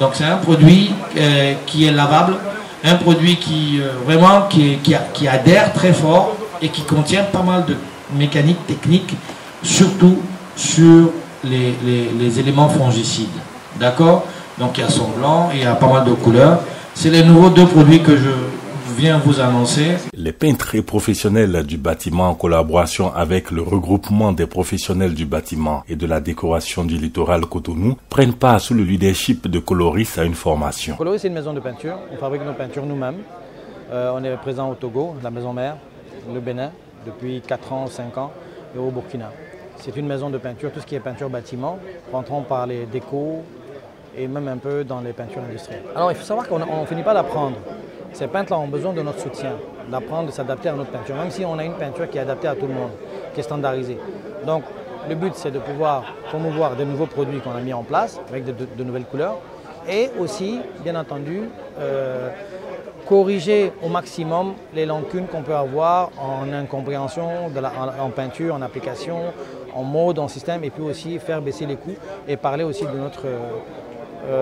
Donc c'est un produit qui est lavable, un produit qui vraiment qui adhère très fort et qui contient pas mal de mécanique technique, surtout sur les éléments fongicides. D'accord? Donc il y a son blanc, il y a pas mal de couleurs. C'est les nouveaux deux produits que je viens vous annoncer. Les peintres et professionnels du bâtiment en collaboration avec le regroupement des professionnels du bâtiment et de la décoration du littoral Cotonou prennent part sous le leadership de Coloris à une formation. Coloris, c'est une maison de peinture. On fabrique nos peintures nous-mêmes. On est présent au Togo, la maison mère, le Bénin, depuis 4 ans, 5 ans, et au Burkina. C'est une maison de peinture, tout ce qui est peinture bâtiment, rentrons par les décos et même un peu dans les peintures industrielles. Alors il faut savoir qu'on ne finit pas d'apprendre. Ces peintres-là ont besoin de notre soutien, d'apprendre, de s'adapter à notre peinture, même si on a une peinture qui est adaptée à tout le monde, qui est standardisée. Donc le but, c'est de pouvoir promouvoir de nouveaux produits qu'on a mis en place, avec de nouvelles couleurs, et aussi, bien entendu, corriger au maximum les lacunes qu'on peut avoir en incompréhension, en peinture, en application, en mode, en système, et puis aussi faire baisser les coûts et parler aussi de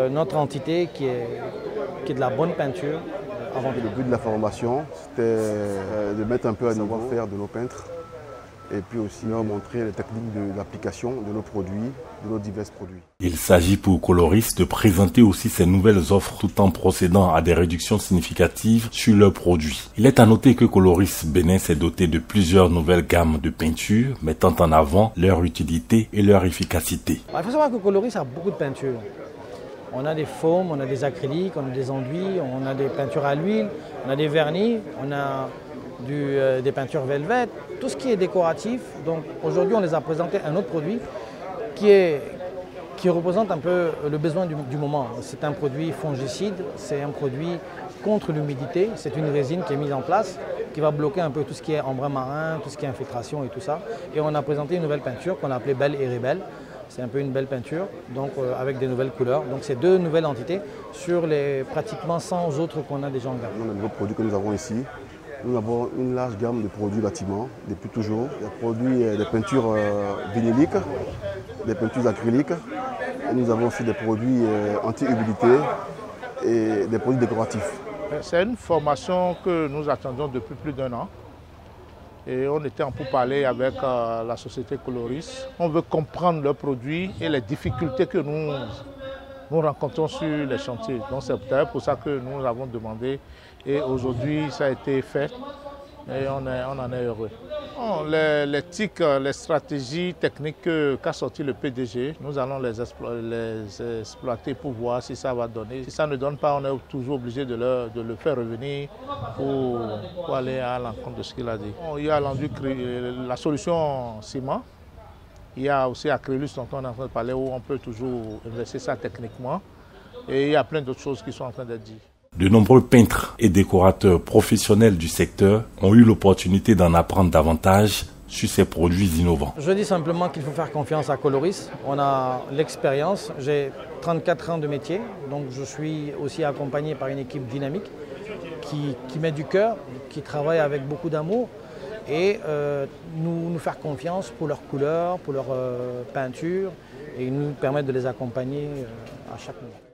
notre entité qui est de la bonne peinture. Le but de la formation, c'était de mettre un peu à savoir-faire de nos peintres et puis aussi leur montrer les techniques d'application de nos produits, de nos divers produits. Il s'agit pour Coloris de présenter aussi ses nouvelles offres tout en procédant à des réductions significatives sur leurs produits. Il est à noter que Coloris Bénin s'est doté de plusieurs nouvelles gammes de peintures mettant en avant leur utilité et leur efficacité. Il faut savoir que Coloris a beaucoup de peintures. On a des faumes, on a des acryliques, on a des enduits, on a des peintures à l'huile, on a des vernis, on a des peintures velvet, tout ce qui est décoratif. Donc aujourd'hui, on les a présenté un autre produit qui représente un peu le besoin du moment. C'est un produit fongicide, c'est un produit contre l'humidité, c'est une résine qui est mise en place, qui va bloquer un peu tout ce qui est embrun marin, tout ce qui est infiltration et tout ça. Et on a présenté une nouvelle peinture qu'on a appelée Belle et Rebelle. C'est un peu une belle peinture, donc avec des nouvelles couleurs. Donc c'est deux nouvelles entités sur les pratiquement 100 autres qu'on a déjà en gamme. Dans les nouveaux produits que nous avons ici, nous avons une large gamme de produits bâtiments, depuis toujours. Des peintures vinyliques, des peintures acryliques. Et nous avons aussi des produits anti-humidité et des produits décoratifs. C'est une formation que nous attendions depuis plus d'1 an. Et on était en pourparlers avec la société Coloris. On veut comprendre leurs produits et les difficultés que nous rencontrons sur les chantiers. Donc c'est peut-être pour ça que nous avons demandé. Et aujourd'hui, ça a été fait et on en est heureux. Les TIC, les stratégies techniques qu'a sorti le PDG, nous allons les exploiter pour voir si ça va donner. Si ça ne donne pas, on est toujours obligé de le faire revenir pour aller à l'encontre de ce qu'il a dit. Il y a la solution ciment. Il y a aussi Acrylus dont on est en train de parler où on peut toujours investir ça techniquement. Et il y a plein d'autres choses qui sont en train d'être dites. De nombreux peintres et décorateurs professionnels du secteur ont eu l'opportunité d'en apprendre davantage sur ces produits innovants. Je dis simplement qu'il faut faire confiance à Coloris. On a l'expérience. J'ai 34 ans de métier, donc je suis aussi accompagné par une équipe dynamique qui met du cœur, qui travaille avec beaucoup d'amour et nous faire confiance pour leurs couleurs, pour leurs peintures et nous permettre de les accompagner à chaque moment.